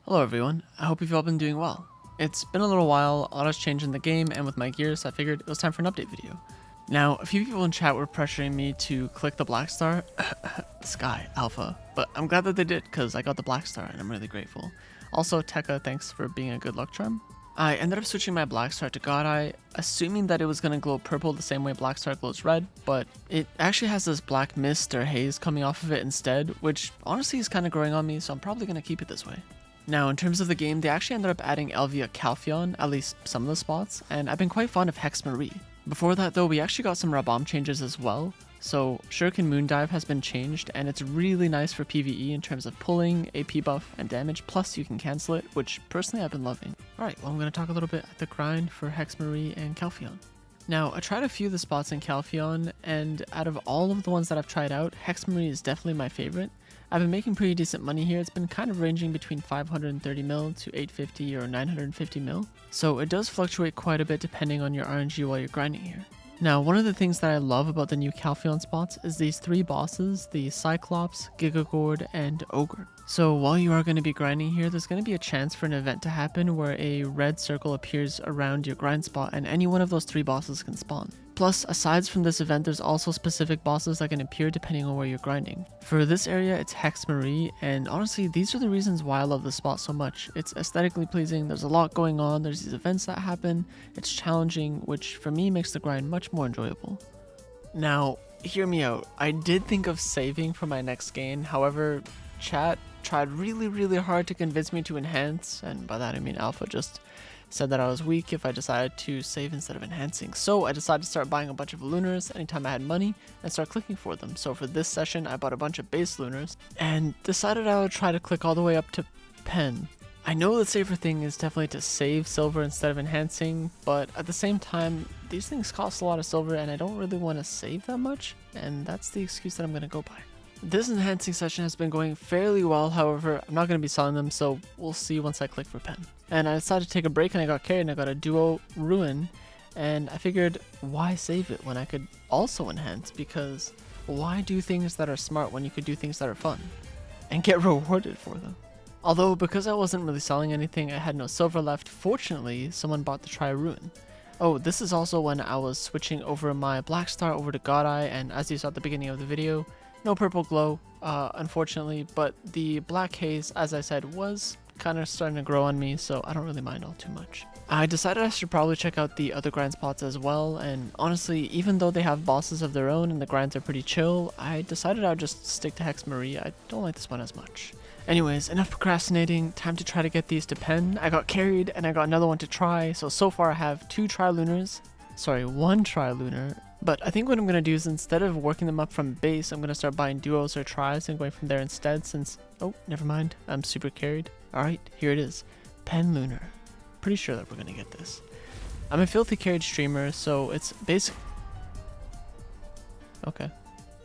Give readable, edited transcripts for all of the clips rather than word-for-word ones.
Hello everyone, I hope you've all been doing well. It's been a little while, a lot has changed in the game and with my gear, so I figured it was time for an update video. Now, a few people in chat were pressuring me to click the black star, Sky, Alpha, but I'm glad that they did because I got the black star and I'm really grateful. Also, Tekka, thanks for being a good luck charm. I ended up switching my black star to GODR, assuming that it was going to glow purple the same way black star glows red, but it actually has this black mist or haze coming off of it instead, which honestly is kind of growing on me, so I'm probably going to keep it this way. Now, in terms of the game, they actually ended up adding Elvia Calpheon, at least some of the spots, and I've been quite fond of Hexe Grind. Before that though, we actually got some Rabam changes as well. So Shuriken Moondive has been changed, and it's really nice for PvE in terms of pulling, AP buff, and damage, plus you can cancel it, which personally I've been loving. Alright, well I'm going to talk a little bit at the grind for Hexe Grind and Calpheon. Now, I tried a few of the spots in Calpheon, and out of all of the ones that I've tried out, Hexe Grind is definitely my favorite. I've been making pretty decent money here. It's been kind of ranging between 530 mil to 850 or 950 mil. So it does fluctuate quite a bit depending on your RNG while you're grinding here. Now, one of the things that I love about the new Calpheon spots is these three bosses, the Cyclops, Gigagord, and Ogre. So while you are going to be grinding here, there's going to be a chance for an event to happen where a red circle appears around your grind spot and any one of those three bosses can spawn. Plus, aside from this event, there's also specific bosses that can appear depending on where you're grinding. For this area, it's Hexe Grind, and honestly, these are the reasons why I love this spot so much. It's aesthetically pleasing, there's a lot going on, there's these events that happen, it's challenging, which for me makes the grind much more enjoyable. Now, hear me out. I did think of saving for my next gain, however, chat tried really hard to convince me to enhance, and by that I mean Alpha just said that I was weak if I decided to save instead of enhancing. So I decided to start buying a bunch of Lunars anytime I had money and start clicking for them. So for this session, I bought a bunch of base Lunars and decided I would try to click all the way up to Pen. I know the safer thing is definitely to save silver instead of enhancing, but at the same time, these things cost a lot of silver and I don't really want to save that much, and that's the excuse that I'm going to go by. This enhancing session has been going fairly well, however, I'm not going to be selling them, so we'll see once I click for Pen. And I decided to take a break and I got carried and I got a duo Ruin, and I figured why save it when I could also enhance, because why do things that are smart when you could do things that are fun and get rewarded for them? Although because I wasn't really selling anything, I had no silver left, fortunately someone bought the Try Ruin. Oh, this is also when I was switching over my Black Star over to GODR, and as you saw at the beginning of the video, no purple glow, unfortunately, but the black haze, as I said, was kind of starting to grow on me, so I don't really mind all too much. I decided I should probably check out the other grind spots as well, and honestly, even though they have bosses of their own and the grinds are pretty chill, I decided I would just stick to Hexe Grind. I don't like this one as much. Anyways, enough procrastinating, time to try to get these to Pen. I got carried and I got another one to try, so far I have one Tri Lunar. But I think what I'm going to do is instead of working them up from base, I'm going to start buying duos or tries and going from there instead since, oh, never mind, I'm super carried. Alright, here it is. Pen Lunar. Pretty sure that we're going to get this. I'm a filthy carried streamer, so it's basic. Okay.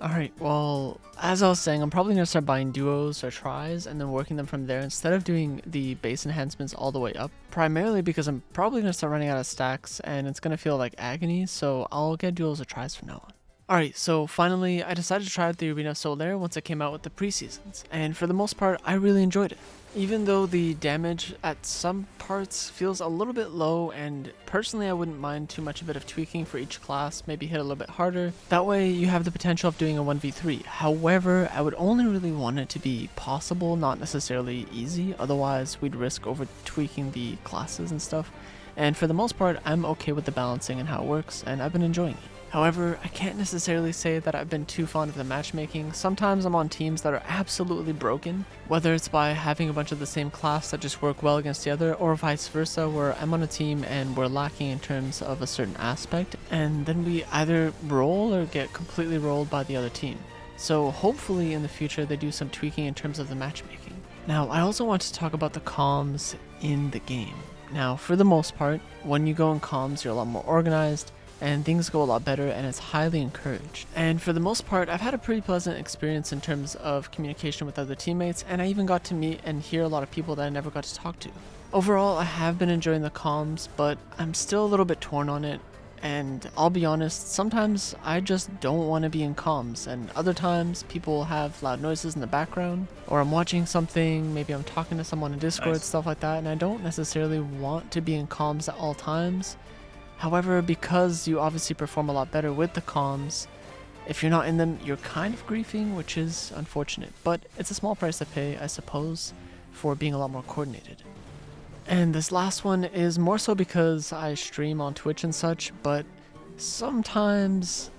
Alright, well, as I was saying, I'm probably going to start buying duos or tries and then working them from there instead of doing the base enhancements all the way up. Primarily because I'm probably going to start running out of stacks and it's going to feel like agony, so I'll get duos or tries from now on. Alright, so finally, I decided to try out the Arena of Solare once it came out with the pre-seasons, and for the most part, I really enjoyed it. Even though the damage at some parts feels a little bit low, and personally I wouldn't mind too much a bit of tweaking for each class, maybe hit a little bit harder. That way you have the potential of doing a 1v3. However, I would only really want it to be possible, not necessarily easy, otherwise we'd risk over tweaking the classes and stuff. And for the most part, I'm okay with the balancing and how it works, and I've been enjoying it. However, I can't necessarily say that I've been too fond of the matchmaking. Sometimes I'm on teams that are absolutely broken, whether it's by having a bunch of the same class that just work well against the other, or vice versa, where I'm on a team and we're lacking in terms of a certain aspect, and then we either roll or get completely rolled by the other team. So hopefully in the future they do some tweaking in terms of the matchmaking. Now, I also want to talk about the comms in the game. Now, for the most part, when you go in comms, you're a lot more organized, and things go a lot better, and it's highly encouraged. And for the most part, I've had a pretty pleasant experience in terms of communication with other teammates, and I even got to meet and hear a lot of people that I never got to talk to. Overall, I have been enjoying the comms, but I'm still a little bit torn on it. And I'll be honest, sometimes I just don't want to be in comms, and other times people have loud noises in the background, or I'm watching something, maybe I'm talking to someone in Discord, stuff like that, and I don't necessarily want to be in comms at all times. However, because you obviously perform a lot better with the comms, if you're not in them, you're kind of griefing, which is unfortunate, but it's a small price to pay, I suppose, for being a lot more coordinated. And this last one is more so because I stream on Twitch and such, but sometimes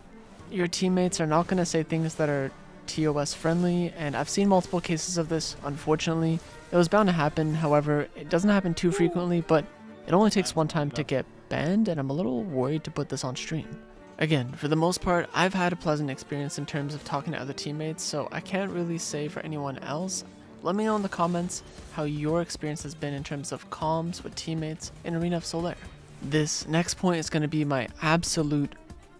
your teammates are not going to say things that are TOS friendly, and I've seen multiple cases of this, unfortunately. It was bound to happen, however, it doesn't happen too frequently, but it only takes one time to get banned, and I'm a little worried to put this on stream. Again, for the most part, I've had a pleasant experience in terms of talking to other teammates, so I can't really say for anyone else. Let me know in the comments how your experience has been in terms of comms with teammates in Arena of Solare. This next point is going to be my absolute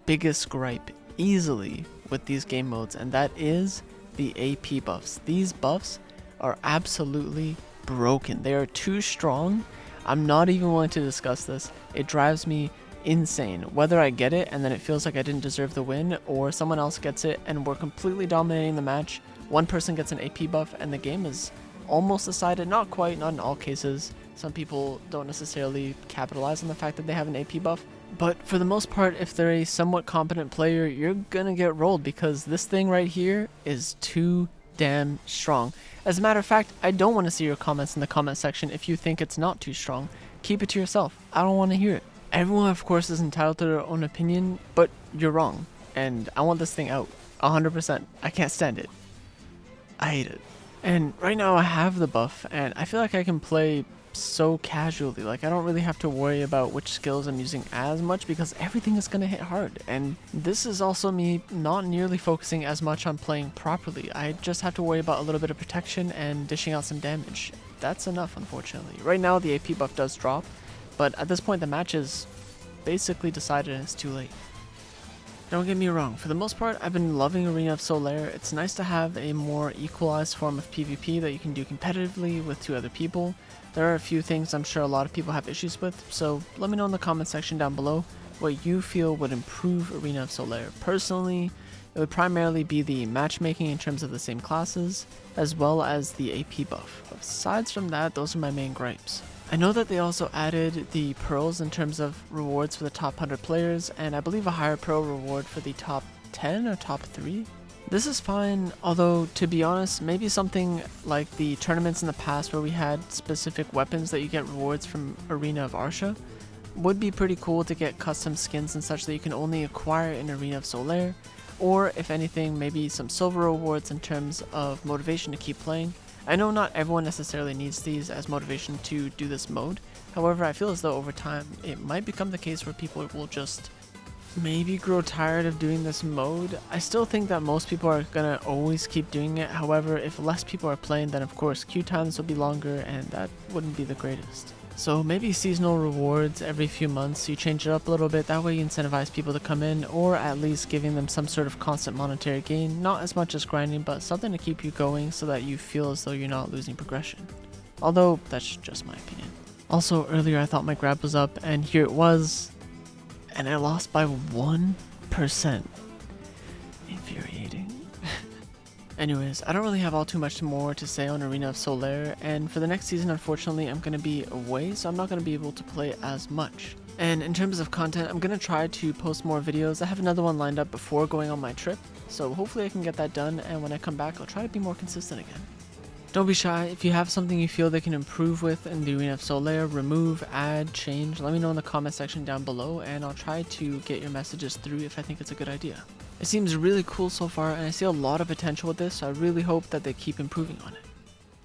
biggest gripe easily with these game modes, and that is the AP buffs. These buffs are absolutely broken. They are too strong. I'm not even willing to discuss this. It drives me insane. Whether I get it and then it feels like I didn't deserve the win, or someone else gets it and we're completely dominating the match, one person gets an AP buff and the game is almost decided. Not quite, not in all cases. Some people don't necessarily capitalize on the fact that they have an AP buff, but for the most part, if they're a somewhat competent player, you're gonna get rolled because this thing right here is too damn strong. As a matter of fact, I don't want to see your comments in the comment section if you think it's not too strong. Keep it to yourself. I don't want to hear it. Everyone, of course, is entitled to their own opinion, but you're wrong, and I want this thing out. 100%. I can't stand it. I hate it. And right now I have the buff, and I feel like I can play so casually. Like, I don't really have to worry about which skills I'm using as much because everything is going to hit hard. And this is also me not nearly focusing as much on playing properly. I just have to worry about a little bit of protection and dishing out some damage. That's enough, unfortunately. Right now the AP buff does drop, but at this point the match is basically decided and it's too late. Don't get me wrong, for the most part I've been loving Arena of Solare. It's nice to have a more equalized form of PvP that you can do competitively with two other people. There are a few things I'm sure a lot of people have issues with, so let me know in the comment section down below what you feel would improve Arena of Solare. Personally, it would primarily be the matchmaking in terms of the same classes, as well as the AP buff. Aside from that, those are my main gripes. I know that they also added the pearls in terms of rewards for the top 100 players, and I believe a higher pearl reward for the top 10 or top 3. This is fine, although to be honest, maybe something like the tournaments in the past where we had specific weapons that you get rewards from Arena of Arsha would be pretty cool to get custom skins and such that you can only acquire in Arena of Solare, or if anything, maybe some silver rewards in terms of motivation to keep playing. I know not everyone necessarily needs these as motivation to do this mode, however I feel as though over time it might become the case where people will just maybe grow tired of doing this mode. I still think that most people are gonna always keep doing it, however if less people are playing then of course queue times will be longer and that wouldn't be the greatest. So maybe seasonal rewards every few months, you change it up a little bit, that way you incentivize people to come in, or at least giving them some sort of constant monetary gain, not as much as grinding, but something to keep you going so that you feel as though you're not losing progression. Although, that's just my opinion. Also, earlier I thought my grab was up, and here it was, and I lost by 1%. Infuriating. Anyways, I don't really have all too much more to say on Arena of Solare, and for the next season unfortunately I'm going to be away, so I'm not going to be able to play as much. And in terms of content, I'm going to try to post more videos. I have another one lined up before going on my trip, so hopefully I can get that done, and when I come back I'll try to be more consistent again. Don't be shy. If you have something you feel they can improve with in the Arena of Solare, remove, add, change, let me know in the comment section down below, and I'll try to get your messages through if I think it's a good idea. It seems really cool so far, and I see a lot of potential with this, so I really hope that they keep improving on it.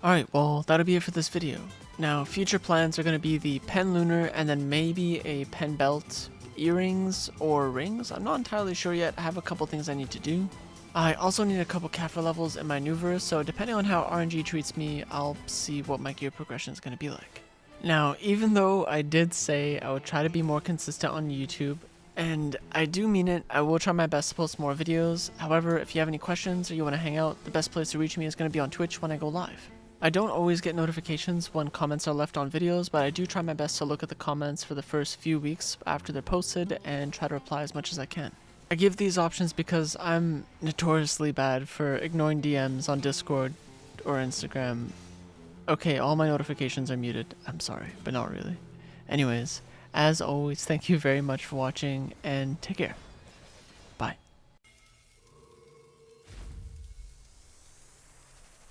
Alright, well, that'll be it for this video. Now, future plans are going to be the pen Lunar, and then maybe a pen belt, earrings, or rings. I'm not entirely sure yet. I have a couple things I need to do. I also need a couple Kafra levels in my new verse, so depending on how RNG treats me, I'll see what my gear progression is going to be like. Now, even though I did say I would try to be more consistent on YouTube, and I do mean it, I will try my best to post more videos. However, if you have any questions or you want to hang out, the best place to reach me is going to be on Twitch when I go live. I don't always get notifications when comments are left on videos, but I do try my best to look at the comments for the first few weeks after they're posted and try to reply as much as I can. I give these options because I'm notoriously bad for ignoring DMs on Discord or Instagram. Okay, all my notifications are muted. I'm sorry, but not really. Anyways, as always, thank you very much for watching and take care.